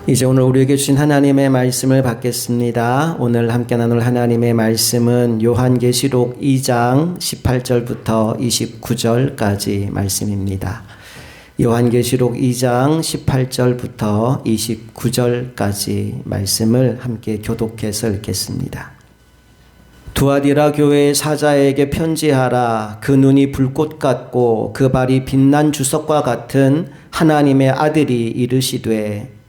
이제 오늘 우리에게 주신 하나님의 말씀을 받겠습니다. 오늘 함께 나눌 하나님의 말씀은 요한계시록 2장 18절부터 29절까지 말씀입니다. 요한계시록 2장 18절부터 29절까지 말씀을 함께 교독해서 읽겠습니다. 두아디라 교회의 사자에게 편지하라. 그 눈이 불꽃 같고 그 발이 빛난 주석과 같은 하나님의 아들이 이르시되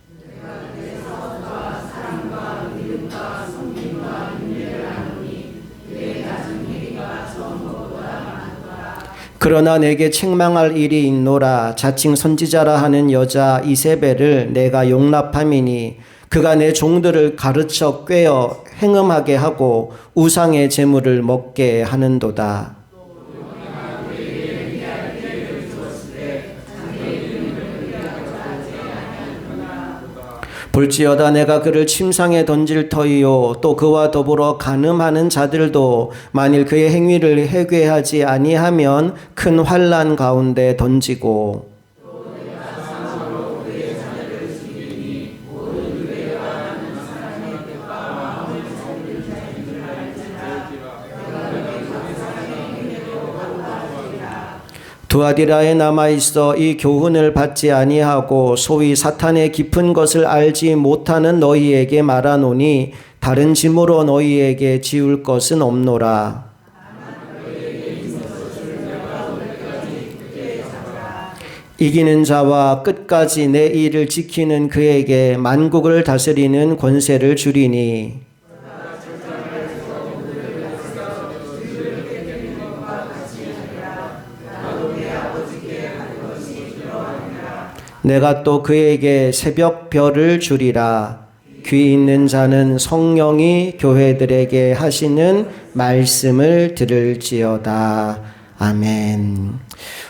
그러나 내게 책망할 일이 있노라. 자칭 선지자라 하는 여자 이세벨을 내가 용납함이니 그가 내 종들을 가르쳐 꾀어 행음하게 하고 우상의 제물을 먹게 하는도다. 볼지어다 내가 그를 침상에 던질 터이요 또 그와 더불어 간음하는 자들도 만일 그의 행위를 회개하지 아니하면 큰 환난 가운데 던지고 두아디라에 남아있어 이 교훈을 받지 아니하고 소위 사탄의 깊은 것을 알지 못하는 너희에게 말하노니 다른 짐으로 너희에게 지울 것은 없노라. 이기는 자와 끝까지 내 일을 지키는 그에게 만국을 다스리는 권세를 주리니 내가 또 그에게 새벽 별을 주리라. 귀 있는 자는 성령이 교회들에게 하시는 말씀을 들을지어다. 아멘.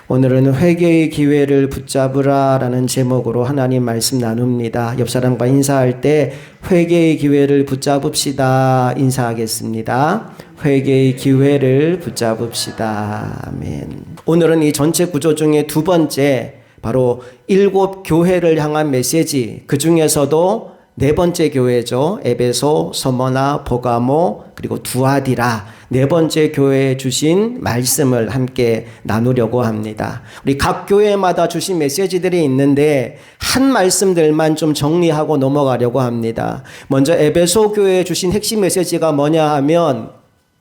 오늘은 회개의 기회를 붙잡으라 라는 제목으로 하나님 말씀 나눕니다. 옆 사람과 인사할 때 회개의 기회를 붙잡읍시다 인사하겠습니다. 회개의 기회를 붙잡읍시다. 아멘. 오늘은 이 전체 구조 중에 두 번째 바로 7 교회를 향한 메시지, 그 중에서도 네 번째 교회죠. 에베소, 서머나, 버가모, 그리고 두아디라 네 번째 교회에 주신 말씀을 함께 나누려고 합니다. 우리 각 교회마다 주신 메시지들이 있는데 한 말씀들만 좀 정리하고 넘어가려고 합니다. 먼저 에베소 교회에 주신 핵심 메시지가 뭐냐 하면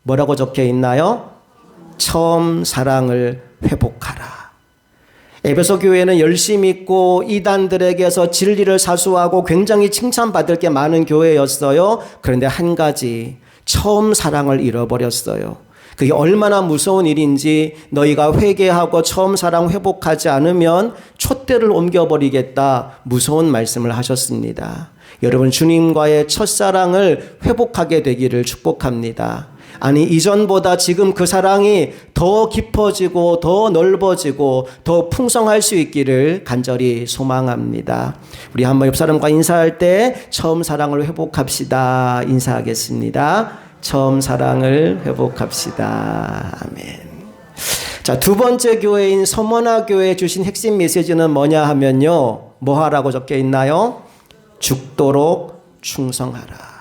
뭐라고 적혀 있나요? 처음 사랑을 회복하라. 에베소 교회는 열심히 있고 이단들에게서 진리를 사수하고 굉장히 칭찬받을 게 많은 교회였어요. 그런데 한 가지, 처음 사랑을 잃어버렸어요. 그게 얼마나 무서운 일인지 너희가 회개하고 처음 사랑 회복하지 않으면 촛대를 옮겨버리겠다. 무서운 말씀을 하셨습니다. 여러분 주님과의 첫사랑을 회복하게 되기를 축복합니다. 아니 이전보다 지금 그 사랑이 더 깊어지고 더 넓어지고 더 풍성할 수 있기를 간절히 소망합니다. 우리 한번 옆 사람과 인사할 때 처음 사랑을 회복합시다 인사하겠습니다. 처음 사랑을 회복합시다. 아멘. 자, 두 번째 교회인 서머나 교회에 주신 핵심 메시지는 뭐냐 하면요. 뭐 하라고 적혀 있나요? 죽도록 충성하라.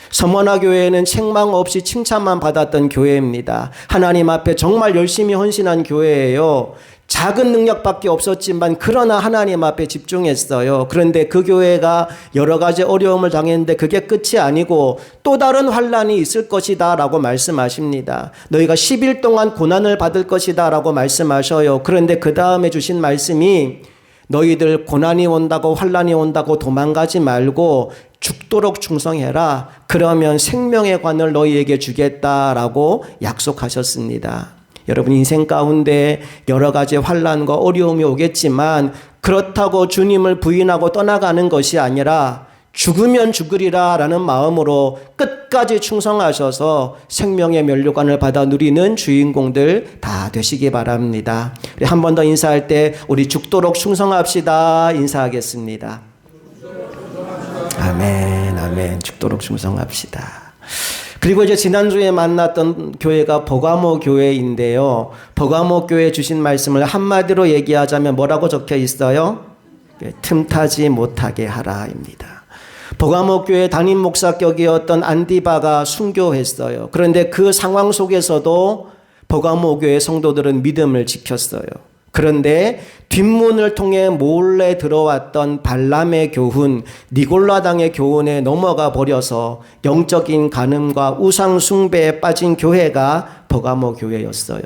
서머나 교회는 책망 없이 칭찬만 받았던 교회입니다. 하나님 앞에 정말 열심히 헌신한 교회예요. 작은 능력밖에 없었지만 그러나 하나님 앞에 집중했어요. 그런데 그 교회가 여러 가지 어려움을 당했는데 그게 끝이 아니고 또 다른 환난이 있을 것이다 라고 말씀하십니다. 너희가 10일 동안 고난을 받을 것이다 라고 말씀하셔요. 그런데 그 다음에 주신 말씀이 너희들 고난이 온다고 환난이 온다고 도망가지 말고 죽도록 충성해라. 그러면 생명의 관을 너희에게 주겠다라고 약속하셨습니다. 여러분 인생 가운데 여러 가지 환난과 어려움이 오겠지만 그렇다고 주님을 부인하고 떠나가는 것이 아니라 죽으면 죽으리라 라는 마음으로 끝까지 충성하셔서 생명의 면류관을 받아 누리는 주인공들 다 되시기 바랍니다. 우리 한 번 더 인사할 때 우리 죽도록 충성합시다 인사하겠습니다. 아멘, 아멘. 죽도록 충성합시다. 그리고 이제 지난주에 만났던 교회가 버가모 교회인데요. 버가모 교회에 주신 말씀을 한마디로 얘기하자면 뭐라고 적혀 있어요? 틈타지 못하게 하라입니다. 버가모 교회 담임 목사격이었던 안디바가 순교했어요. 그런데 그 상황 속에서도 버가모 교회 성도들은 믿음을 지켰어요. 그런데 뒷문을 통해 몰래 들어왔던 발람의 교훈, 니골라당의 교훈에 넘어가 버려서 영적인 간음과 우상 숭배에 빠진 교회가 버가모 교회였어요.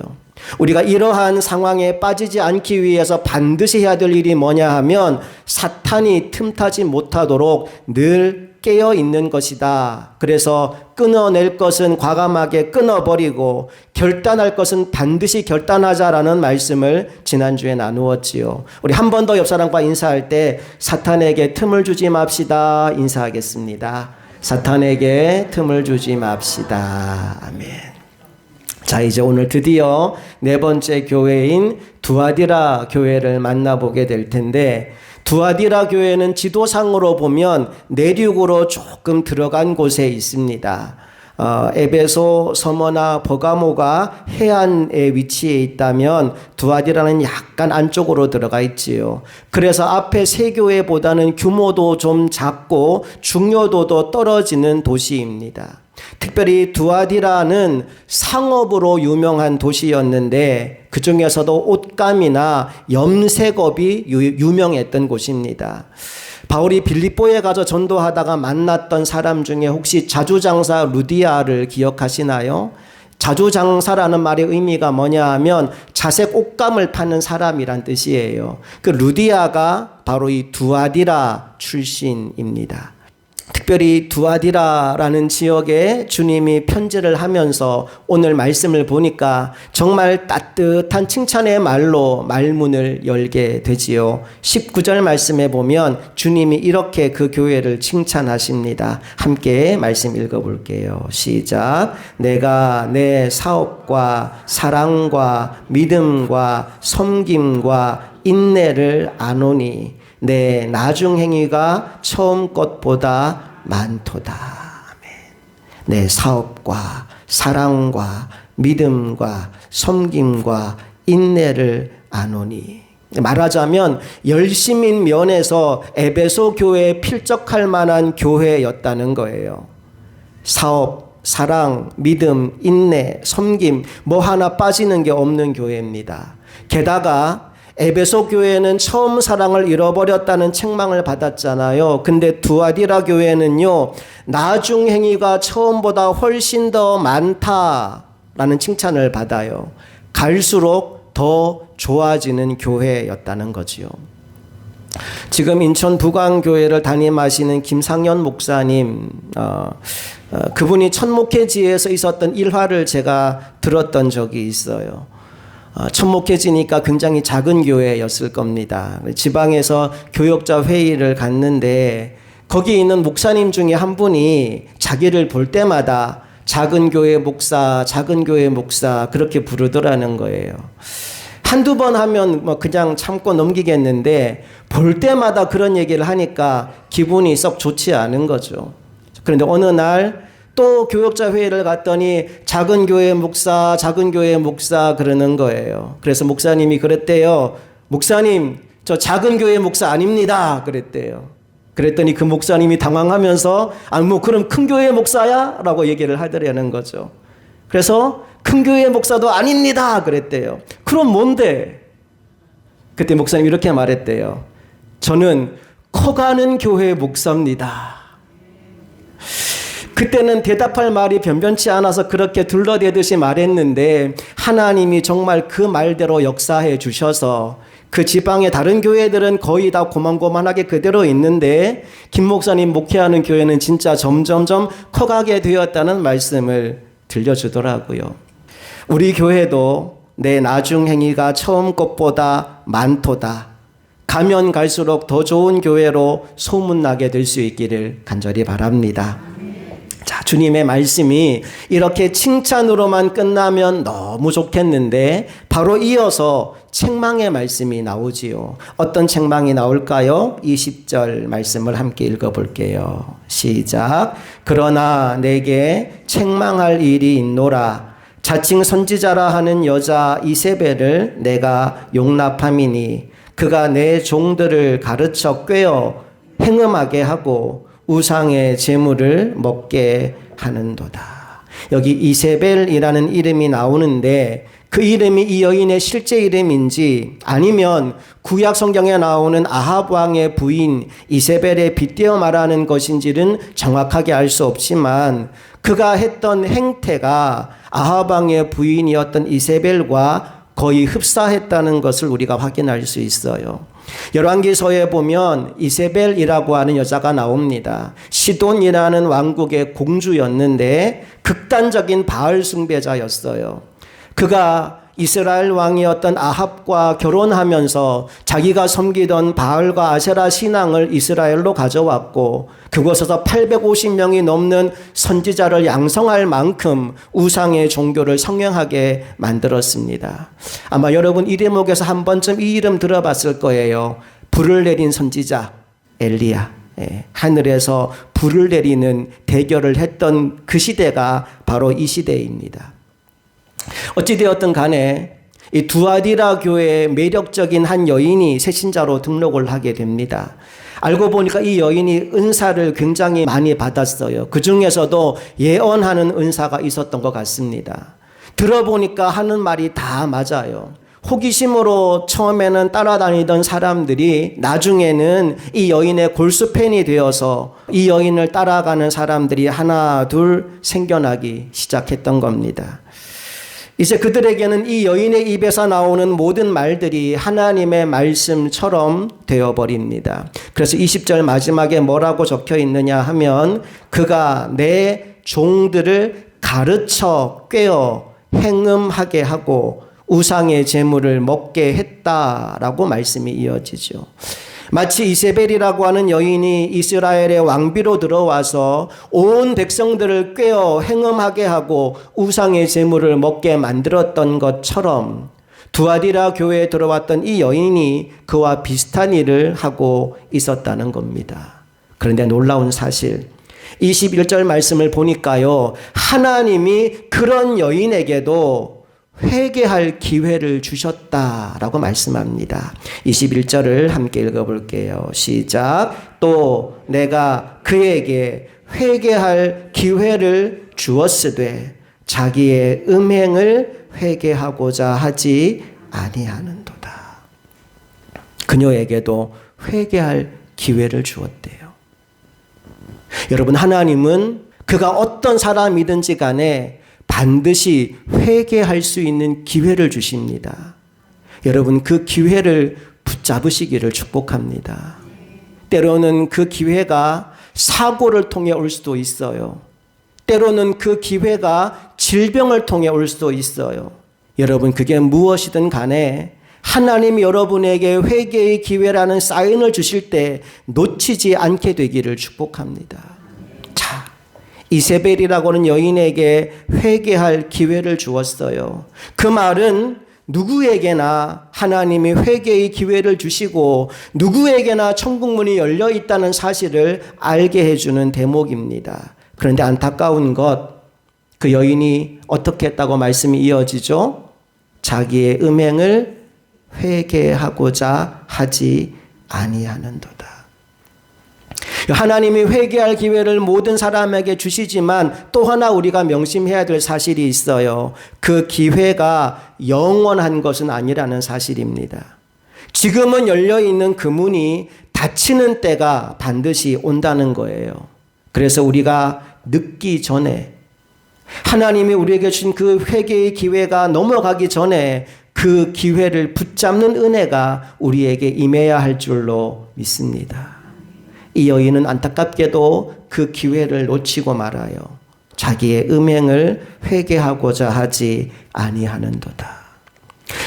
우리가 이러한 상황에 빠지지 않기 위해서 반드시 해야 될 일이 뭐냐 하면 사탄이 틈타지 못하도록 늘 깨어 있는 것이다. 그래서 끊어낼 것은 과감하게 끊어버리고 결단할 것은 반드시 결단하자라는 말씀을 지난주에 나누었지요. 우리 한 번 더 옆 사람과 인사할 때 사탄에게 틈을 주지 맙시다 인사하겠습니다. 사탄에게 틈을 주지 맙시다. 아멘. 자, 이제 오늘 드디어 네 번째 교회인 두아디라 교회를 만나보게 될 텐데, 두아디라 교회는 지도상으로 보면 내륙으로 조금 들어간 곳에 있습니다. 에베소, 서머나 버가모가 해안에 위치해 있다면 두아디라는 약간 안쪽으로 들어가 있지요. 그래서 앞에 세 교회보다는 규모도 좀 작고 중요도도 떨어지는 도시입니다. 특별히 두아디라는 상업으로 유명한 도시였는데 그 중에서도 옷감이나 염색업이 유명했던 곳입니다. 바울이 빌립보에 가서 전도하다가 만났던 사람 중에 혹시 자주장사 루디아를 기억하시나요? 자주장사라는 말의 의미가 뭐냐 하면 자색 옷감을 파는 사람이란 뜻이에요. 그 루디아가 바로 이 두아디라 출신입니다. 특별히 두아디라라는 지역에 주님이 편지를 하면서 오늘 말씀을 보니까 정말 따뜻한 칭찬의 말로 말문을 열게 되지요. 19절 말씀에 보면 주님이 이렇게 그 교회를 칭찬하십니다. 함께 말씀 읽어볼게요. 시작. 내가 내 사업과 사랑과 믿음과 섬김과 인내를 아노니 내 나중 행위가 처음 것보다 많도다. 아멘. 내 사업과 사랑과 믿음과 섬김과 인내를 아노니. 말하자면 열심인 면에서 에베소 교회에 필적할 만한 교회였다는 거예요. 사업, 사랑, 믿음, 인내, 섬김 뭐 하나 빠지는 게 없는 교회입니다. 게다가 에베소 교회는 처음 사랑을 잃어버렸다는 책망을 받았잖아요. 근데 두아디라 교회는요, 나중 행위가 처음보다 훨씬 더 많다라는 칭찬을 받아요. 갈수록 더 좋아지는 교회였다는 거지요. 지금 인천 부광교회를 담임하시는 김상현 목사님, 그분이 첫 목회지에서 있었던 일화를 제가 들었던 적이 있어요. 첫 목회지니까 굉장히 작은 교회였을 겁니다. 지방에서 교역자 회의를 갔는데 거기 있는 목사님 중에 한 분이 자기를 볼 때마다 작은 교회 목사, 작은 교회 목사 그렇게 부르더라는 거예요. 한두 번 하면 뭐 그냥 참고 넘기겠는데 볼 때마다 그런 얘기를 하니까 기분이 썩 좋지 않은 거죠. 그런데 어느 날 또 교역자 회의를 갔더니 작은 교회 목사, 작은 교회 목사 그러는 거예요. 그래서 목사님이 그랬대요. 목사님, 저 작은 교회 목사 아닙니다. 그랬대요. 그랬더니 그 목사님이 당황하면서 그럼 큰 교회 목사야? 라고 얘기를 하더라는 거죠. 그래서 큰 교회 목사도 아닙니다. 그랬대요. 그럼 뭔데? 그때 목사님이 이렇게 말했대요. 저는 커가는 교회 목사입니다. 그때는 대답할 말이 변변치 않아서 그렇게 둘러대듯이 말했는데 하나님이 정말 그 말대로 역사해 주셔서 그 지방의 다른 교회들은 거의 다 고만고만하게 그대로 있는데 김 목사님 목회하는 교회는 진짜 점점점 커가게 되었다는 말씀을 들려주더라고요. 우리 교회도 내 나중 행위가 처음 것보다 많도다. 가면 갈수록 더 좋은 교회로 소문나게 될 수 있기를 간절히 바랍니다. 자, 주님의 말씀이 이렇게 칭찬으로만 끝나면 너무 좋겠는데 바로 이어서 책망의 말씀이 나오지요. 어떤 책망이 나올까요? 20절 말씀을 함께 읽어볼게요. 시작. 그러나 내게 책망할 일이 있노라. 자칭 선지자라 하는 여자 이세벨을 내가 용납함이니 그가 내 종들을 가르쳐 꿰어 행음하게 하고 우상의 제물을 먹게 하는도다. 여기 이세벨이라는 이름이 나오는데 그 이름이 이 여인의 실제 이름인지 아니면 구약 성경에 나오는 아합 왕의 부인 이세벨에 빗대어 말하는 것인지는 정확하게 알 수 없지만 그가 했던 행태가 아합 왕의 부인이었던 이세벨과 거의 흡사했다는 것을 우리가 확인할 수 있어요. 열왕기서에 보면 이세벨이라고 하는 여자가 나옵니다. 시돈이라는 왕국의 공주였는데 극단적인 바알 숭배자였어요. 그가 이스라엘 왕이었던 아합과 결혼하면서 자기가 섬기던 바알과 아세라 신앙을 이스라엘로 가져왔고 그곳에서 850명이 넘는 선지자를 양성할 만큼 우상의 종교를 성행하게 만들었습니다. 아마 여러분 이 대목에서 한 번쯤 이 이름 들어봤을 거예요. 불을 내린 선지자 엘리야. 하늘에서 불을 내리는 대결을 했던 그 시대가 바로 이 시대입니다. 어찌되었든 간에 이 두아디라 교회의 매력적인 한 여인이 새신자로 등록을 하게 됩니다. 알고 보니까 이 여인이 은사를 굉장히 많이 받았어요. 그 중에서도 예언하는 은사가 있었던 것 같습니다. 들어보니까 하는 말이 다 맞아요. 호기심으로 처음에는 따라다니던 사람들이 나중에는 이 여인의 골수팬이 되어서 이 여인을 따라가는 사람들이 하나 둘 생겨나기 시작했던 겁니다. 이제 그들에게는 이 여인의 입에서 나오는 모든 말들이 하나님의 말씀처럼 되어버립니다. 그래서 20절 마지막에 뭐라고 적혀 있느냐 하면 그가 내 종들을 가르쳐 꿰어 행음하게 하고 우상의 제물을 먹게 했다라고 말씀이 이어지죠. 마치 이세벨이라고 하는 여인이 이스라엘의 왕비로 들어와서 온 백성들을 꿰어 행음하게 하고 우상의 제물을 먹게 만들었던 것처럼 두아디라 교회에 들어왔던 이 여인이 그와 비슷한 일을 하고 있었다는 겁니다. 그런데 놀라운 사실 21절 말씀을 보니까요, 하나님이 그런 여인에게도 회개할 기회를 주셨다라고 말씀합니다. 21절을 함께 읽어볼게요. 시작. 또 내가 그에게 회개할 기회를 주었으되 자기의 음행을 회개하고자 하지 아니하는도다. 그녀에게도 회개할 기회를 주었대요. 여러분, 하나님은 그가 어떤 사람이든지 간에 반드시 회개할 수 있는 기회를 주십니다. 여러분, 그 기회를 붙잡으시기를 축복합니다. 때로는 그 기회가 사고를 통해 올 수도 있어요. 때로는 그 기회가 질병을 통해 올 수도 있어요. 여러분, 그게 무엇이든 간에 하나님이 여러분에게 회개의 기회라는 사인을 주실 때 놓치지 않게 되기를 축복합니다. 이세벨이라고 하는 여인에게 회개할 기회를 주었어요. 그 말은 누구에게나 하나님이 회개의 기회를 주시고 누구에게나 천국문이 열려 있다는 사실을 알게 해주는 대목입니다. 그런데 안타까운 것, 그 여인이 어떻게 했다고 말씀이 이어지죠? 자기의 음행을 회개하고자 하지 아니하는도다. 하나님이 회개할 기회를 모든 사람에게 주시지만 또 하나 우리가 명심해야 될 사실이 있어요. 그 기회가 영원한 것은 아니라는 사실입니다. 지금은 열려있는 그 문이 닫히는 때가 반드시 온다는 거예요. 그래서 우리가 늦기 전에 하나님이 우리에게 주신 그 회개의 기회가 넘어가기 전에 그 기회를 붙잡는 은혜가 우리에게 임해야 할 줄로 믿습니다. 이 여인은 안타깝게도 그 기회를 놓치고 말아요. 자기의 음행을 회개하고자 하지 아니하는도다.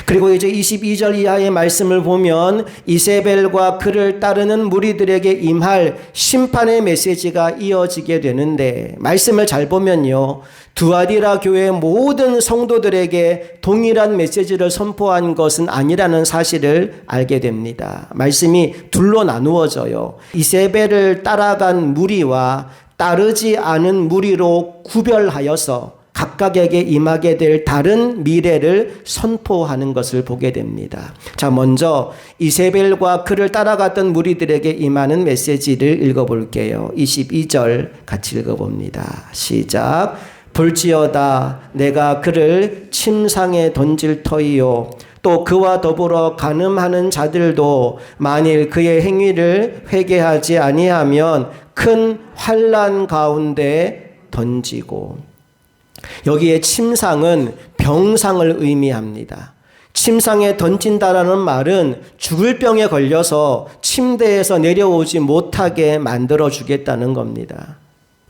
그리고 이제 22절 이하의 말씀을 보면 이세벨과 그를 따르는 무리들에게 임할 심판의 메시지가 이어지게 되는데, 말씀을 잘 보면요, 두아디라 교회 모든 성도들에게 동일한 메시지를 선포한 것은 아니라는 사실을 알게 됩니다. 말씀이 둘로 나누어져요. 이세벨을 따라간 무리와 따르지 않은 무리로 구별하여서 각각에게 임하게 될 다른 미래를 선포하는 것을 보게 됩니다. 자, 먼저 이세벨과 그를 따라갔던 무리들에게 임하는 메시지를 읽어볼게요. 22절 같이 읽어봅니다. 시작. 볼지어다 내가 그를 침상에 던질 터이요 또 그와 더불어 간음하는 자들도 만일 그의 행위를 회개하지 아니하면 큰 환난 가운데 던지고. 여기에 침상은 병상을 의미합니다. 침상에 던진다라는 말은 죽을 병에 걸려서 침대에서 내려오지 못하게 만들어 주겠다는 겁니다.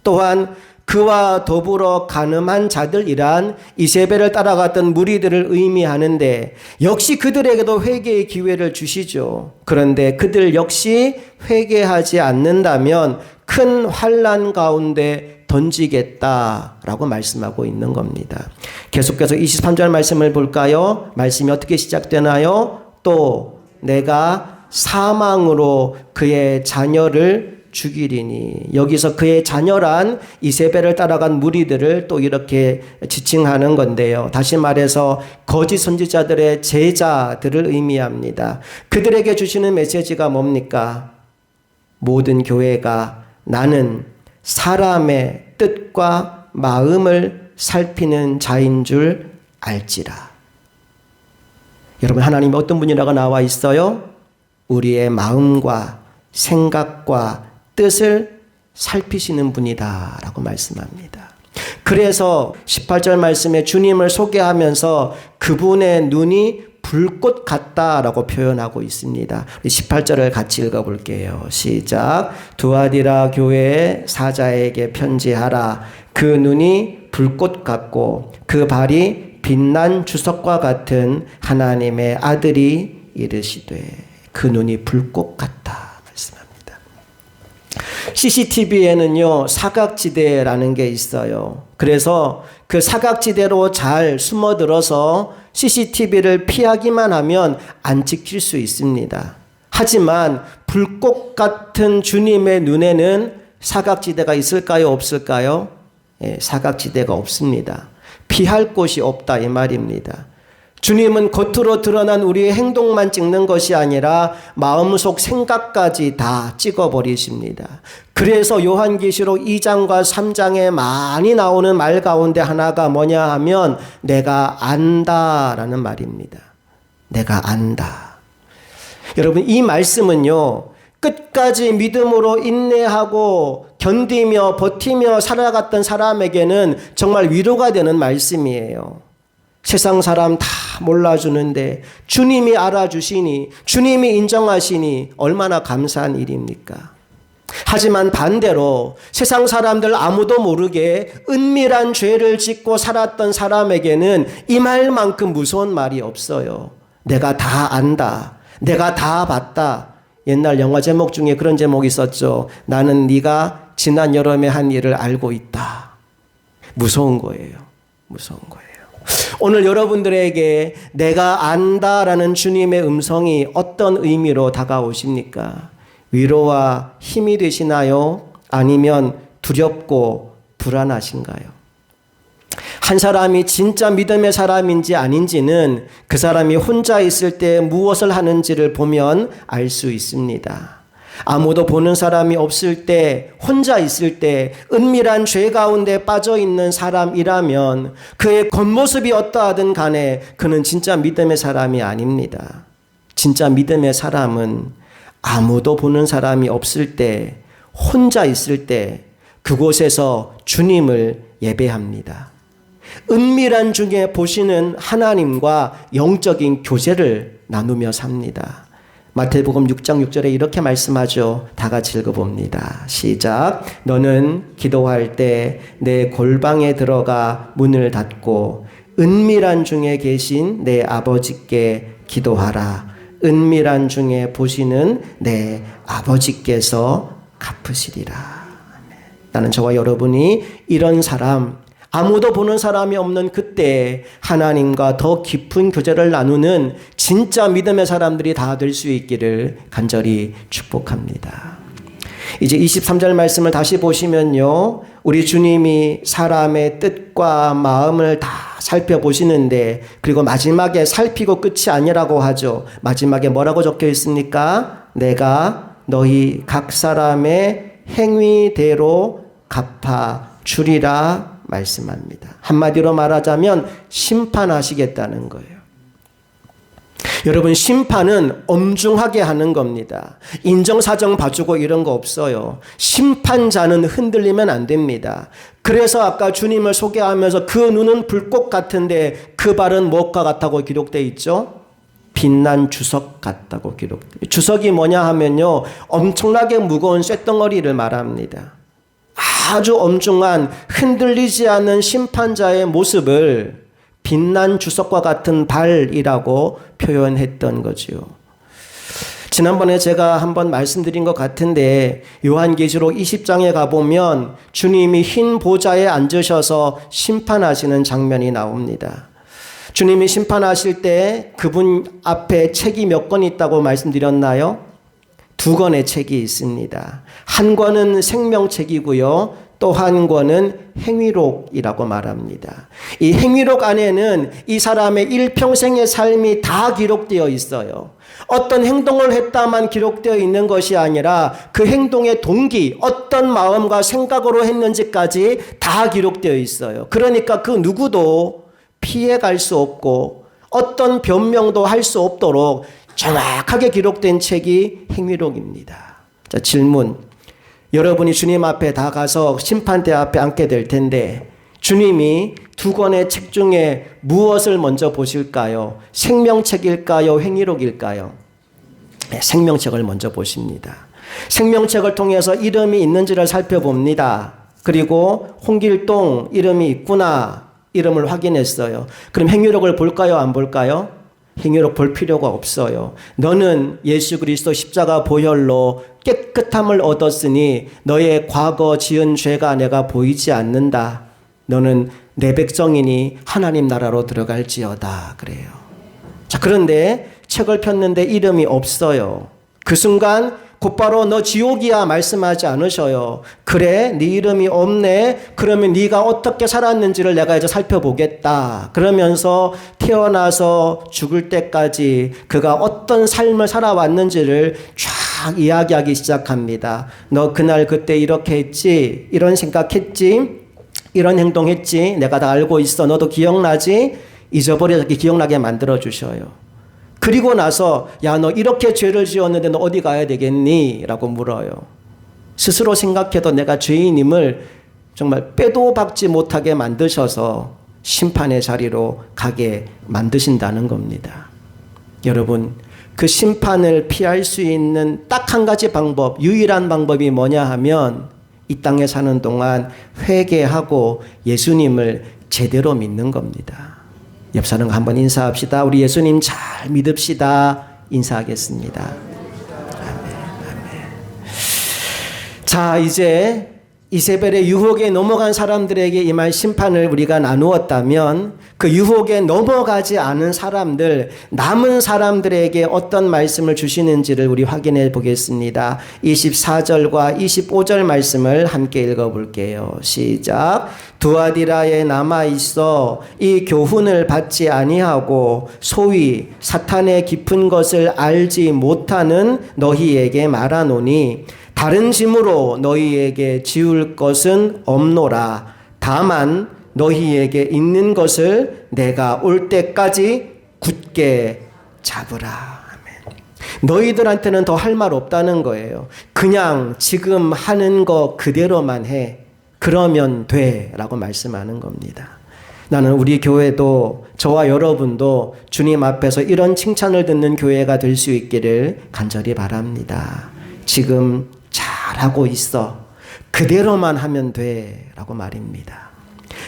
또한 그와 더불어 간음한 자들이란 이세벨을 따라갔던 무리들을 의미하는데 역시 그들에게도 회개의 기회를 주시죠. 그런데 그들 역시 회개하지 않는다면 큰 환난 가운데 던지겠다라고 말씀하고 있는 겁니다. 계속해서 23절 말씀을 볼까요? 말씀이 어떻게 시작되나요? 또 내가 사망으로 그의 자녀를 죽이리니. 여기서 그의 자녀란 이세벨을 따라간 무리들을 또 이렇게 지칭하는 건데요. 다시 말해서 거짓 선지자들의 제자들을 의미합니다. 그들에게 주시는 메시지가 뭡니까? 모든 교회가 나는 사람의 뜻과 마음을 살피는 자인 줄 알지라. 여러분, 하나님이 어떤 분이라고 나와 있어요? 우리의 마음과 생각과 뜻을 살피시는 분이다 라고 말씀합니다. 그래서 18절 말씀에 주님을 소개하면서 그분의 눈이 불꽃 같다라고 표현하고 있습니다. 18절을 같이 읽어볼게요. 시작. 두아디라 교회의 사자에게 편지하라. 그 눈이 불꽃 같고 그 발이 빛난 주석과 같은 하나님의 아들이 이르시되. 그 눈이 불꽃 같다. CCTV에는요, 사각지대라는 게 있어요. 그래서 그 사각지대로 잘 숨어들어서 CCTV를 피하기만 하면 안 찍힐 수 있습니다. 하지만 불꽃 같은 주님의 눈에는 사각지대가 있을까요? 없을까요? 예, 사각지대가 없습니다. 피할 곳이 없다 이 말입니다. 주님은 겉으로 드러난 우리의 행동만 찍는 것이 아니라 마음속 생각까지 다 찍어버리십니다. 그래서 요한계시록 2장과 3장에 많이 나오는 말 가운데 하나가 뭐냐 하면 내가 안다라는 말입니다. 내가 안다. 여러분, 이 말씀은요, 끝까지 믿음으로 인내하고 견디며 버티며 살아갔던 사람에게는 정말 위로가 되는 말씀이에요. 세상 사람 다 몰라주는데 주님이 알아주시니, 주님이 인정하시니 얼마나 감사한 일입니까? 하지만 반대로 세상 사람들 아무도 모르게 은밀한 죄를 짓고 살았던 사람에게는 이 말만큼 무서운 말이 없어요. 내가 다 안다. 내가 다 봤다. 옛날 영화 제목 중에 그런 제목이 있었죠. 나는 네가 지난 여름에 한 일을 알고 있다. 무서운 거예요. 무서운 거예요. 오늘 여러분들에게 내가 안다라는 주님의 음성이 어떤 의미로 다가오십니까? 위로와 힘이 되시나요? 아니면 두렵고 불안하신가요? 한 사람이 진짜 믿음의 사람인지 아닌지는 그 사람이 혼자 있을 때 무엇을 하는지를 보면 알 수 있습니다. 아무도 보는 사람이 없을 때, 혼자 있을 때 은밀한 죄 가운데 빠져 있는 사람이라면 그의 겉모습이 어떠하든 간에 그는 진짜 믿음의 사람이 아닙니다. 진짜 믿음의 사람은 아무도 보는 사람이 없을 때, 혼자 있을 때 그곳에서 주님을 예배합니다. 은밀한 중에 보시는 하나님과 영적인 교제를 나누며 삽니다. 마태복음 6장 6절에 이렇게 말씀하죠. 다 같이 읽어봅니다. 시작. 너는 기도할 때 내 골방에 들어가 문을 닫고 은밀한 중에 계신 내 아버지께 기도하라. 은밀한 중에 보시는 내 아버지께서 갚으시리라. 나는 저와 여러분이 이런 사람, 아무도 보는 사람이 없는 그때 하나님과 더 깊은 교제를 나누는 진짜 믿음의 사람들이 다 될 수 있기를 간절히 축복합니다. 이제 23절 말씀을 다시 보시면요. 우리 주님이 사람의 뜻과 마음을 다 살펴보시는데, 그리고 마지막에 살피고 끝이 아니라고 하죠. 마지막에 뭐라고 적혀 있습니까? 내가 너희 각 사람의 행위대로 갚아 주리라 말씀합니다. 한마디로 말하자면 심판하시겠다는 거예요. 여러분, 심판은 엄중하게 하는 겁니다. 인정사정 봐주고 이런 거 없어요. 심판자는 흔들리면 안 됩니다. 그래서 아까 주님을 소개하면서 그 눈은 불꽃 같은데 그 발은 무엇과 같다고 기록되어 있죠? 빛난 주석 같다고 기록돼요. 주석이 뭐냐 하면요, 엄청나게 무거운 쇳덩어리를 말합니다. 아주 엄중한 흔들리지 않는 심판자의 모습을 빛난 주석과 같은 발이라고 표현했던 거지요. 지난번에 제가 한번 말씀드린 것 같은데, 요한계시록 20장에 가보면 주님이 흰 보좌에 앉으셔서 심판하시는 장면이 나옵니다. 주님이 심판하실 때 그분 앞에 책이 몇 권 있다고 말씀드렸나요? 2권의 책이 있습니다. 한 권은 생명책이고요. 또 한 권은 행위록이라고 말합니다. 이 행위록 안에는 이 사람의 일평생의 삶이 다 기록되어 있어요. 어떤 행동을 했다만 기록되어 있는 것이 아니라 그 행동의 동기, 어떤 마음과 생각으로 했는지까지 다 기록되어 있어요. 그러니까 그 누구도 피해갈 수 없고 어떤 변명도 할 수 없도록 정확하게 기록된 책이 행위록입니다. 자, 질문. 여러분이 주님 앞에 다 가서 심판대 앞에 앉게 될 텐데 주님이 2권의 책 중에 무엇을 먼저 보실까요? 생명책일까요? 행위록일까요? 네, 생명책을 먼저 보십니다. 생명책을 통해서 이름이 있는지를 살펴봅니다. 그리고 홍길동 이름이 있구나, 이름을 확인했어요. 그럼 행위록을 볼까요? 안 볼까요? 행위록 볼 필요가 없어요. 너는 예수 그리스도 십자가 보혈로 깨끗함을 얻었으니 너의 과거 지은 죄가 내가 보이지 않는다. 너는 내 백성이니 하나님 나라로 들어갈지어다. 그래요. 자, 그런데 책을 폈는데 이름이 없어요. 그 순간 곧바로 너 지옥이야 말씀하지 않으셔요. 그래, 네 이름이 없네. 그러면 네가 어떻게 살았는지를 내가 이제 살펴보겠다. 그러면서 태어나서 죽을 때까지 그가 어떤 삶을 살아왔는지를 쫙 이야기하기 시작합니다. 너 그날 그때 이렇게 했지, 이런 생각했지, 이런 행동했지, 내가 다 알고 있어. 너도 기억나지? 잊어버리지 기억나게 만들어 주셔요. 그리고 나서 야, 너 이렇게 죄를 지었는데 너 어디 가야 되겠니? 라고 물어요. 스스로 생각해도 내가 죄인임을 정말 빼도 박지 못하게 만드셔서 심판의 자리로 가게 만드신다는 겁니다. 여러분, 그 심판을 피할 수 있는 딱 한 가지 방법, 유일한 방법이 뭐냐 하면 이 땅에 사는 동안 회개하고 예수님을 제대로 믿는 겁니다. 옆 사람과 한번 인사합시다. 우리 예수님 잘 믿읍시다. 인사하겠습니다. 아멘, 아멘. 자, 이제 이세벨의 유혹에 넘어간 사람들에게 임할 심판을 우리가 나누었다면 그 유혹에 넘어가지 않은 사람들, 남은 사람들에게 어떤 말씀을 주시는지를 우리 확인해 보겠습니다. 24절과 25절 말씀을 함께 읽어볼게요. 시작. 두아디라에 남아있어 이 교훈을 받지 아니하고 소위 사탄의 깊은 것을 알지 못하는 너희에게 말하노니 다른 짐으로 너희에게 지울 것은 없노라. 다만 너희에게 있는 것을 내가 올 때까지 굳게 잡으라. 아멘. 너희들한테는 더 할 말 없다는 거예요. 그냥 지금 하는 거 그대로만 해. 그러면 돼. 라고 말씀하는 겁니다. 나는 우리 교회도 저와 여러분도 주님 앞에서 이런 칭찬을 듣는 교회가 될 수 있기를 간절히 바랍니다. 지금 잘하고 있어. 그대로만 하면 돼. 라고 말입니다.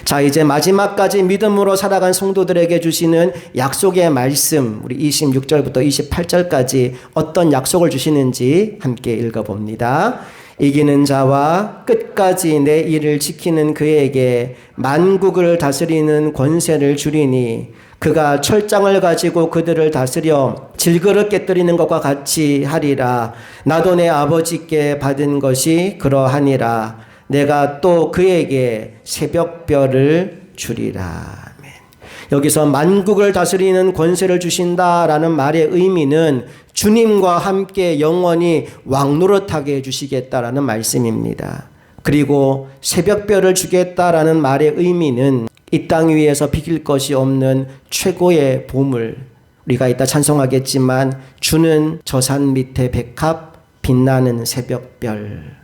자, 이제 마지막까지 믿음으로 살아간 성도들에게 주시는 약속의 말씀, 우리 26절부터 28절까지 어떤 약속을 주시는지 함께 읽어봅니다. 이기는 자와 끝까지 내 일을 지키는 그에게 만국을 다스리는 권세를 주리니 그가 철장을 가지고 그들을 다스려 질그릇 깨뜨리는 것과 같이 하리라. 나도 내 아버지께 받은 것이 그러하니라. 내가 또 그에게 새벽별을 주리라. 아멘. 여기서 만국을 다스리는 권세를 주신다라는 말의 의미는 주님과 함께 영원히 왕노릇하게 해주시겠다라는 말씀입니다. 그리고 새벽별을 주겠다라는 말의 의미는 이 땅 위에서 비길 것이 없는 최고의 보물, 우리가 이따 찬송하겠지만 주는 저 산 밑에 백합 빛나는 새벽별,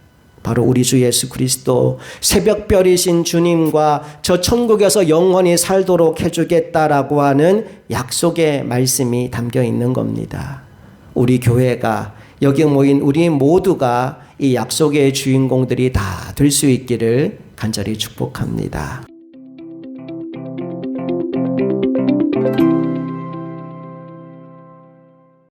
바로 우리 주 예수 그리스도 새벽별이신 주님과 저 천국에서 영원히 살도록 해주겠다라고 하는 약속의 말씀이 담겨 있는 겁니다. 우리 교회가, 여기 모인 우리 모두가 이 약속의 주인공들이 다 될 수 있기를 간절히 축복합니다.